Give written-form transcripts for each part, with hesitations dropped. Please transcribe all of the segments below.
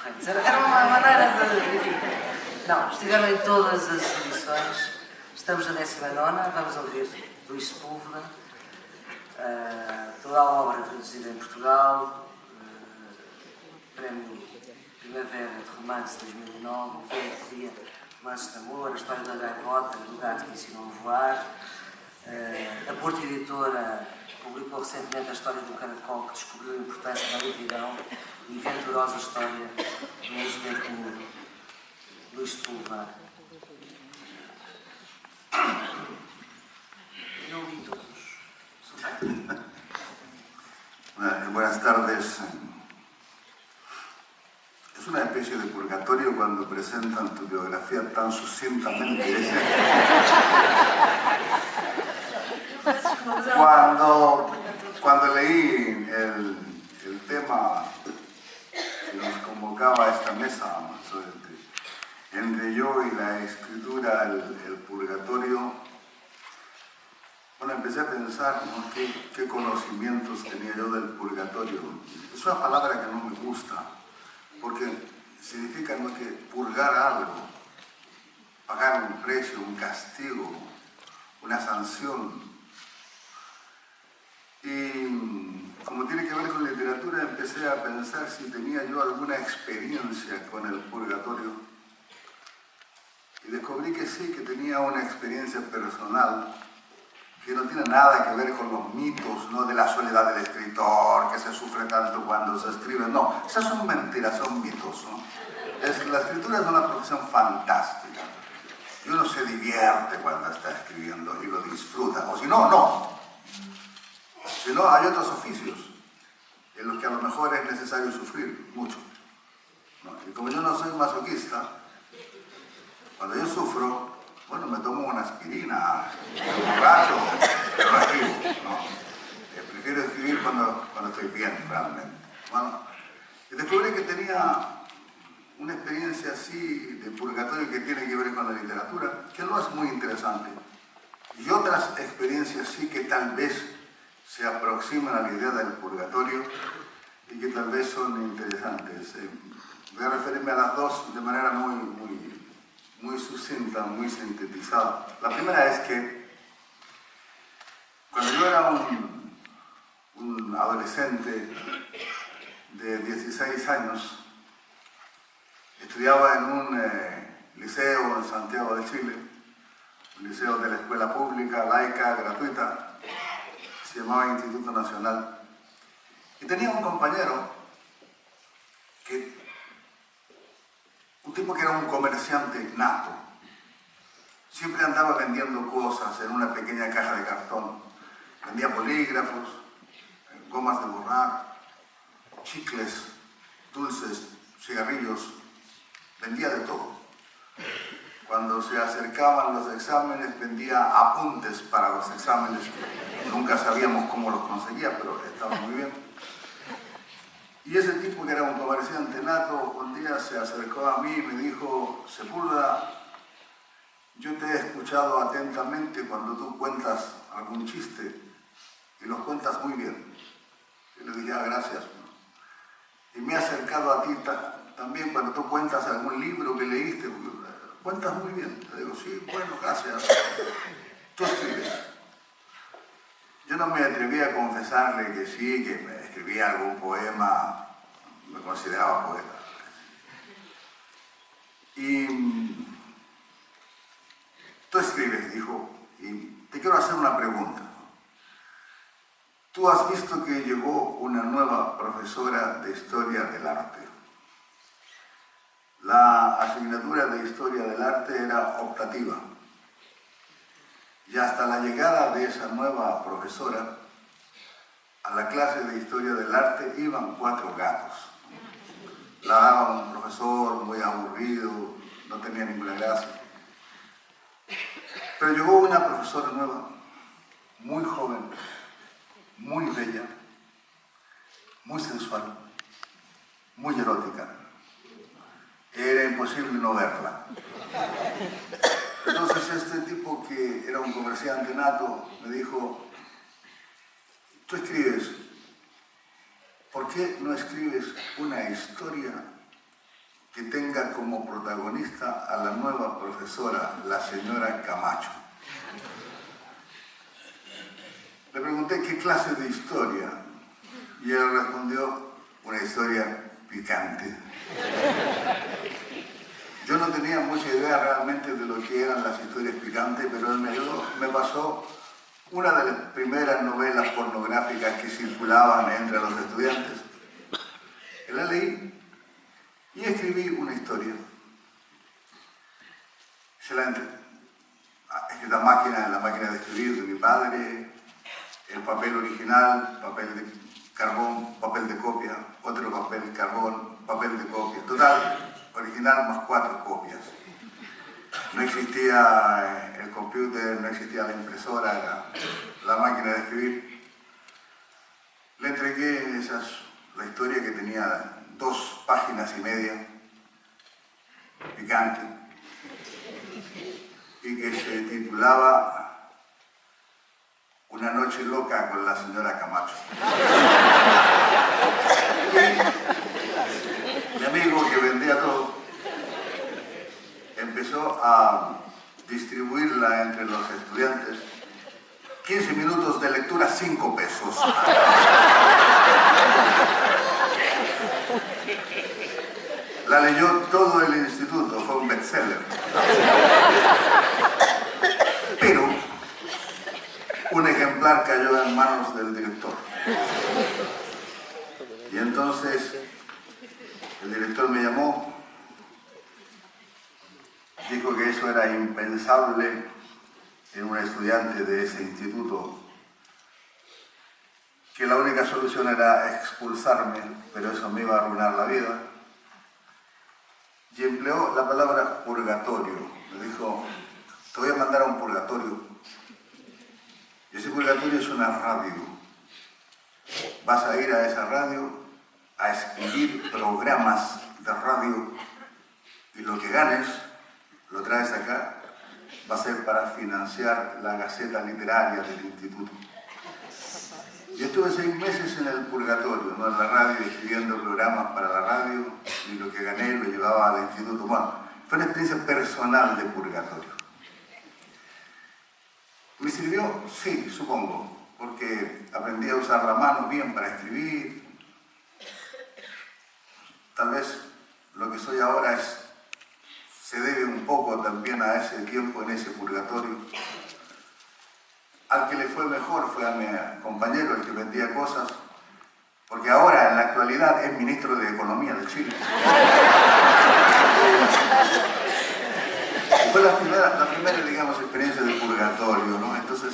correntes. Era uma maneira de... Enfim, não, estiveram em todas as edições. Estamos na 19ª, vamos ouvir Luís Sepúlveda. Toda a obra traduzida em Portugal. Prémio Primavera de Romance 2009, o Vento que Dia, Romances de Amor, a história da gaivota, do gato que ensinou a voar. A Porto Editora publicou recentemente a história do caracol que descobriu a importância da lentidão e venturosa história do uso do puro. Luís Sepúlveda. Eu li todos. Buenas tardes. Es una especie de purgatorio cuando presentan tu biografía tan sucintamente. Cuando leí el tema que nos convocaba a esta mesa, entre yo y la escritura, el purgatorio, bueno, empecé a pensar, ¿no? ¿Qué conocimientos tenía yo del purgatorio? Es una palabra que no me gusta, porque significa, ¿no?, que purgar algo, pagar un precio, un castigo, una sanción. Y como tiene que ver con literatura, empecé a pensar si tenía yo alguna experiencia con el purgatorio. Y descubrí que sí, que tenía una experiencia personal que no tiene nada que ver con los mitos, ¿no?, de la soledad del escritor, que se sufre tanto cuando se escribe. No, esas son mentiras, son mitos, ¿no? La escritura es una profesión fantástica. Y uno se divierte cuando está escribiendo y lo disfruta. O si no, no. Si no, hay otros oficios en los que a lo mejor es necesario sufrir mucho, ¿no? Y como yo no soy masoquista, cuando yo sufro, bueno, me tomo una aspirina, me borracho, pero no escribo, ¿no? Prefiero escribir cuando estoy bien, realmente. Bueno, y descubrí que tenía una experiencia así de purgatorio que tiene que ver con la literatura, que no es muy interesante. Y otras experiencias sí que tal vez se aproximan a la idea del purgatorio y que tal vez son interesantes. Voy a referirme a las dos de manera muy sucinta, muy sintetizada. La primera es que cuando yo era un adolescente de 16 años, estudiaba en un liceo en Santiago de Chile, un liceo de la escuela pública, laica, gratuita, se llamaba Instituto Nacional, y tenía un compañero, un tipo que era un comerciante nato. Siempre andaba vendiendo cosas en una pequeña caja de cartón. Vendía bolígrafos, gomas de borrar, chicles, dulces, cigarrillos, vendía de todo. Cuando se acercaban los exámenes, vendía apuntes para los exámenes, que nunca sabíamos cómo los conseguía, pero estaban muy bien. Y ese tipo, que era un comerciante nato, un día se acercó a mí y me dijo: Sepúlveda, yo te he escuchado atentamente cuando tú cuentas algún chiste, y los cuentas muy bien. Y le dije: gracias. Y me he acercado a ti también cuando tú cuentas algún libro que leíste, cuentas muy bien. Le digo: sí, bueno, gracias. Tú escribes. Yo no me atreví a confesarle que sí, que me escribía algún poema, me consideraba poeta. Y tú escribes, dijo, y te quiero hacer una pregunta. Tú has visto que llegó una nueva profesora de Historia del Arte. La asignatura de Historia del Arte era optativa. Y hasta la llegada de esa nueva profesora, a la clase de Historia del Arte iban 4 gatos. La daba un profesor muy aburrido, no tenía ninguna gracia. Pero llegó una profesora nueva, muy joven, muy bella, muy sensual, muy erótica. Era imposible no verla. Entonces este tipo, que era un comerciante nato, me dijo: tú escribes, ¿por qué no escribes una historia que tenga como protagonista a la nueva profesora, la señora Camacho. Le pregunté qué clase de historia y él respondió, una historia picante. Yo no tenía mucha idea realmente de lo que eran las historias picantes, pero él me pasó una de las primeras novelas pornográficas que circulaban entre los estudiantes. La leí y escribí una historia. Escrita en la máquina de escribir de mi padre, el papel original, papel de carbón, papel de copia, otro papel, carbón, papel de copia. Total, original más 4 copias. No existía el computer, no existía la impresora, la máquina de escribir. Le entregué la historia que tenía 2 páginas y media, picante, y que se titulaba Una noche loca con la señora Camacho. Y mi amigo, que vendía todo, empezó a distribuirla entre los estudiantes. 15 minutos de lectura, 5 pesos. La leyó todo el instituto, fue un bestseller. Pero un ejemplar cayó en manos del director. Y entonces el director me llamó, dijo que eso era impensable en un estudiante de ese instituto, que la única solución era expulsarme, pero eso me iba a arruinar la vida. Y empleó la palabra purgatorio. Me dijo, te voy a mandar a un purgatorio. Y ese purgatorio es una radio. Vas a ir a esa radio a escribir programas de radio y lo que ganes lo traes acá, va a ser para financiar la gaceta literaria del instituto. Yo estuve 6 meses en el purgatorio, ¿no? En la radio, escribiendo programas para la radio, y lo que gané lo llevaba al instituto. Bueno, fue una experiencia personal de purgatorio. ¿Me sirvió? Sí, supongo, porque aprendí a usar la mano bien para escribir. Tal vez lo que soy ahora se debe un poco también a ese tiempo en ese purgatorio. Al que le fue mejor fue a mi compañero, el que vendía cosas, porque ahora, en la actualidad, es ministro de Economía de Chile. Fue la primera, digamos, experiencia de purgatorio, ¿no? Entonces,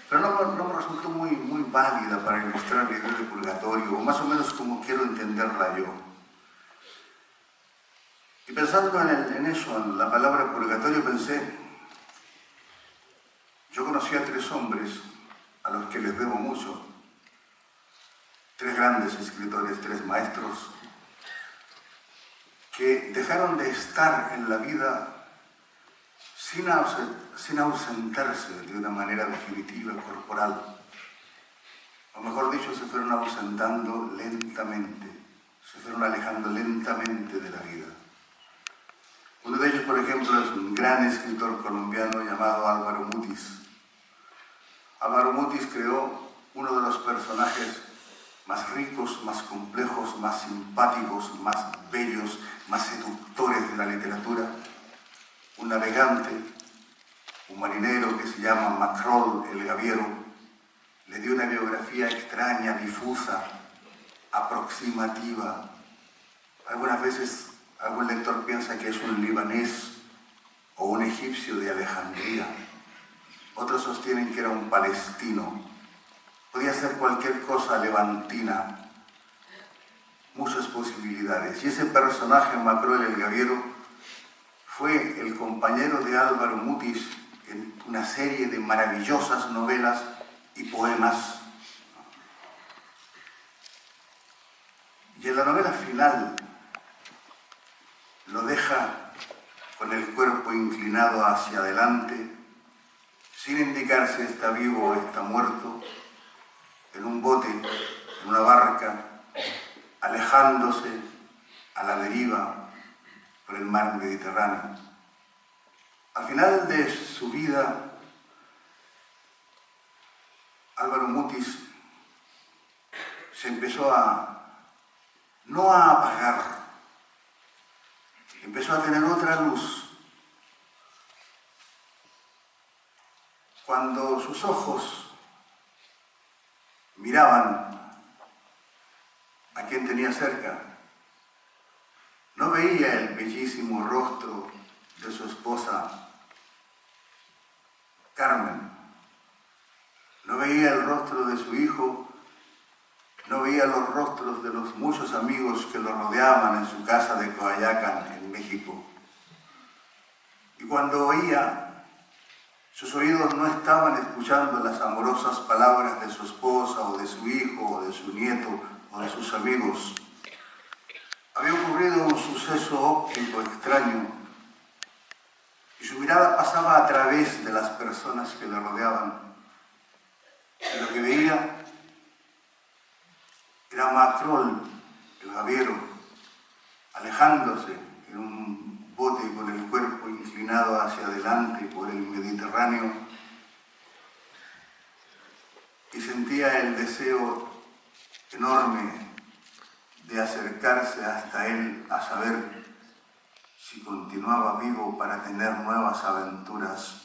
pero no me resultó muy válida para ilustrar la idea de purgatorio, o más o menos como quiero entenderla yo. Y pensando en eso, en la palabra purgatorio, pensé, yo conocí a 3 hombres a los que les debo mucho, 3 grandes escritores, 3 maestros, que dejaron de estar en la vida sin ausentarse de una manera definitiva, corporal. O mejor dicho, se fueron ausentando lentamente, se fueron alejando lentamente de la vida. Uno de ellos, por ejemplo, es un gran escritor colombiano llamado Álvaro Mutis. Álvaro Mutis creó uno de los personajes más ricos, más complejos, más simpáticos, más bellos, más seductores de la literatura. Un navegante, un marinero que se llama Macrol el Gaviero, le dio una biografía extraña, difusa, aproximativa. Algunas veces algún lector piensa que es un libanés o un egipcio de Alejandría. Otros sostienen que era un palestino. Podía ser cualquier cosa levantina. Muchas posibilidades. Y ese personaje, Macrol el Gaviero, fue el compañero de Álvaro Mutis en una serie de maravillosas novelas y poemas. Y en la novela final lo deja con el cuerpo inclinado hacia adelante, sin indicar si está vivo o está muerto, en un bote, en una barca, alejándose a la deriva por el mar Mediterráneo. Al final de su vida, Álvaro Mutis se empezó no a apagar, empezó a tener otra luz. Cuando sus ojos miraban a quien tenía cerca, no veía el bellísimo rostro de su esposa Carmen, no veía el rostro de su hijo, no veía los rostros de los muchos amigos que lo rodeaban en su casa de Coayacan, en México. Y cuando oía, sus oídos no estaban escuchando las amorosas palabras de su esposa o de su hijo o de su nieto o de sus amigos. Había ocurrido un suceso óptico extraño y su mirada pasaba a través de las personas que le rodeaban. Y lo que veía era Macrol, el gaviero, alejándose en un bote con el cuerpo inclinado hacia adelante por el Mediterráneo, y sentía el deseo enorme de acercarse hasta él a saber si continuaba vivo para tener nuevas aventuras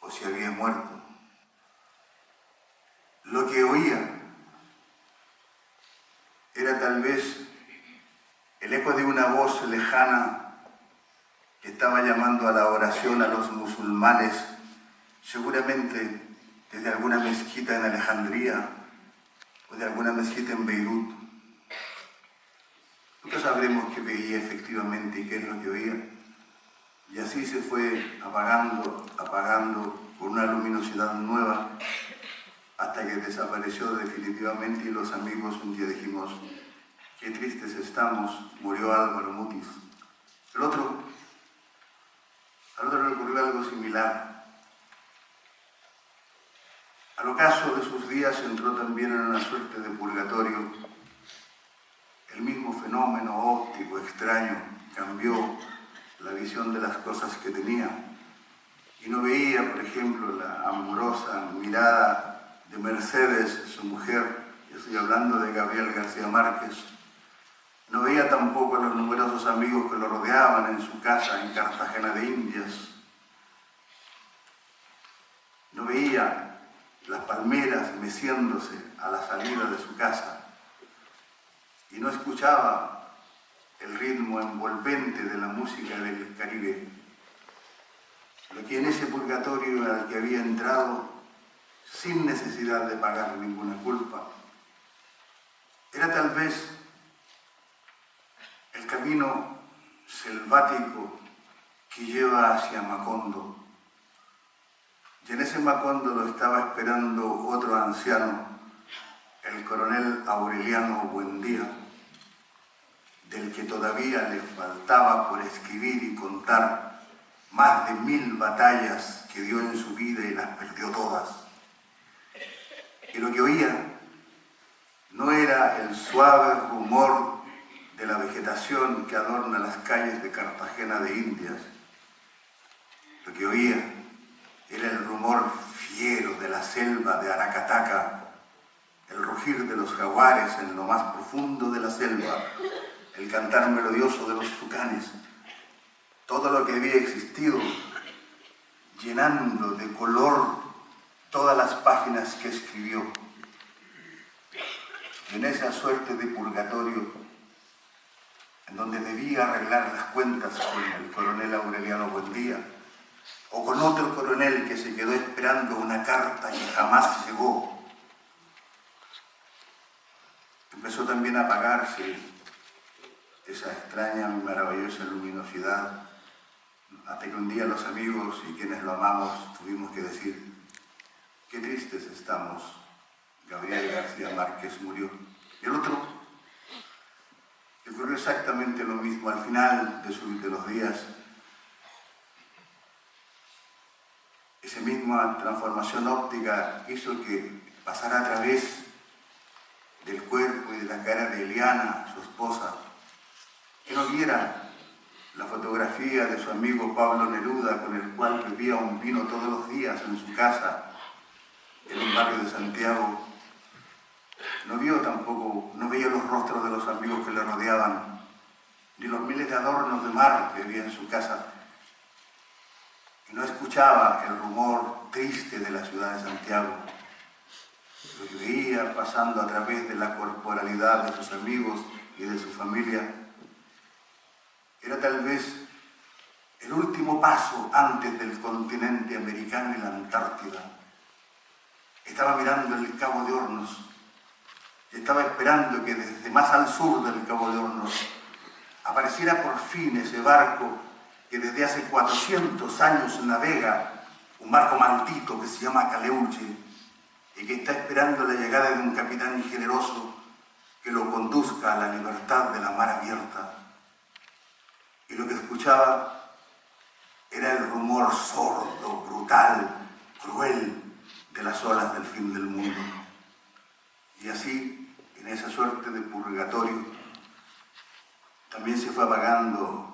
o si había muerto. Lo que oía era tal vez el eco de una voz lejana que estaba llamando a la oración a los musulmanes, seguramente desde alguna mezquita en Alejandría o de alguna mezquita en Beirut. Nunca sabremos qué veía efectivamente y qué es lo que oía. Y así se fue apagando con una luminosidad nueva, hasta que desapareció definitivamente y los amigos un día dijimos, qué tristes estamos, murió Álvaro Mutis. Al otro le ocurrió algo similar. Al ocaso de sus días entró también en una suerte de purgatorio. El mismo fenómeno óptico extraño cambió la visión de las cosas que tenía y no veía, por ejemplo, la amorosa mirada de Mercedes, su mujer, yo estoy hablando de Gabriel García Márquez. No veía tampoco a los numerosos amigos que lo rodeaban en su casa en Cartagena de Indias. No veía las palmeras meciéndose a la salida de su casa. Y no escuchaba el ritmo envolvente de la música del Caribe. Lo que en ese purgatorio al que había entrado, sin necesidad de pagar ninguna culpa, era tal vez el camino selvático que lleva hacia Macondo. Y en ese Macondo lo estaba esperando otro anciano, el coronel Aureliano Buendía, del que todavía le faltaba por escribir y contar más de 1000 batallas que dio en su vida y las perdió todas. Y lo que oía no era el suave rumor de la vegetación que adorna las calles de Cartagena de Indias. Lo que oía era el rumor fiero de la selva de Aracataca, el rugir de los jaguares en lo más profundo de la selva, el cantar melodioso de los tucanes, todo lo que había existido, llenando de color todas las páginas que escribió. Y en esa suerte de purgatorio, en donde debía arreglar las cuentas con el coronel Aureliano Buendía, o con otro coronel que se quedó esperando una carta que jamás llegó, empezó también a apagarse esa extraña y maravillosa luminosidad, hasta que un día los amigos y quienes lo amamos tuvimos que decir, qué tristes estamos, Gabriel García Márquez murió. Y el otro, le ocurrió exactamente lo mismo al final de los días. Esa misma transformación óptica hizo que pasara a través del cuerpo y de la cara de Eliana, su esposa, que no viera la fotografía de su amigo Pablo Neruda, con el cual bebía un vino todos los días en su casa, en un barrio de Santiago. No vio tampoco, no veía los rostros de los amigos que le rodeaban, ni los miles de adornos de mar que había en su casa. Y no escuchaba el rumor triste de la ciudad de Santiago. Lo que veía pasando a través de la corporalidad de sus amigos y de su familia era tal vez el último paso antes del continente americano y la Antártida. Estaba mirando el Cabo de Hornos y estaba esperando que desde más al sur del Cabo de Hornos apareciera por fin ese barco que desde hace 400 años navega, un barco maldito que se llama Caleuche, y que está esperando la llegada de un capitán generoso que lo conduzca a la libertad de la mar abierta. Y lo que escuchaba era el rumor sordo, brutal, cruel de las olas del fin del mundo. Y así, en esa suerte de purgatorio, también se fue apagando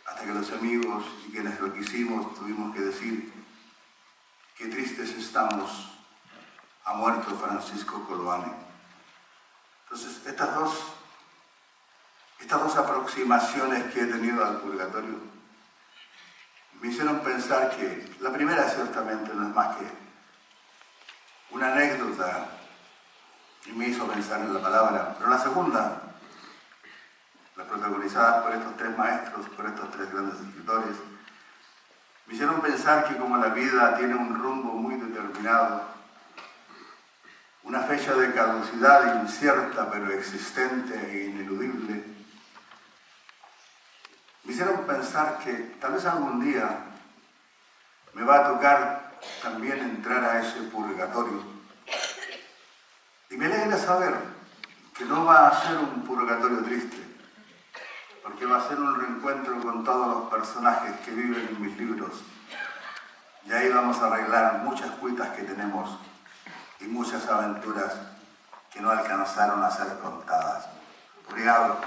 hasta que los amigos y quienes lo quisimos tuvimos que decir: qué tristes estamos, ha muerto Francisco Coloane. Entonces, estas dos aproximaciones que he tenido al purgatorio me hicieron pensar que la primera ciertamente no es más que una anécdota y me hizo pensar en la palabra, pero la segunda, la protagonizada por estos tres maestros, por estos tres grandes escritores, me hicieron pensar que como la vida tiene un rumbo muy determinado, una fecha de caducidad incierta pero existente e ineludible, me hicieron pensar que tal vez algún día me va a tocar también entrar a ese purgatorio. Y me alegra saber que no va a ser un purgatorio triste, porque va a ser un reencuentro con todos los personajes que viven en mis libros. Y ahí vamos a arreglar muchas cuitas que tenemos y muchas aventuras que no alcanzaron a ser contadas. Obrigado.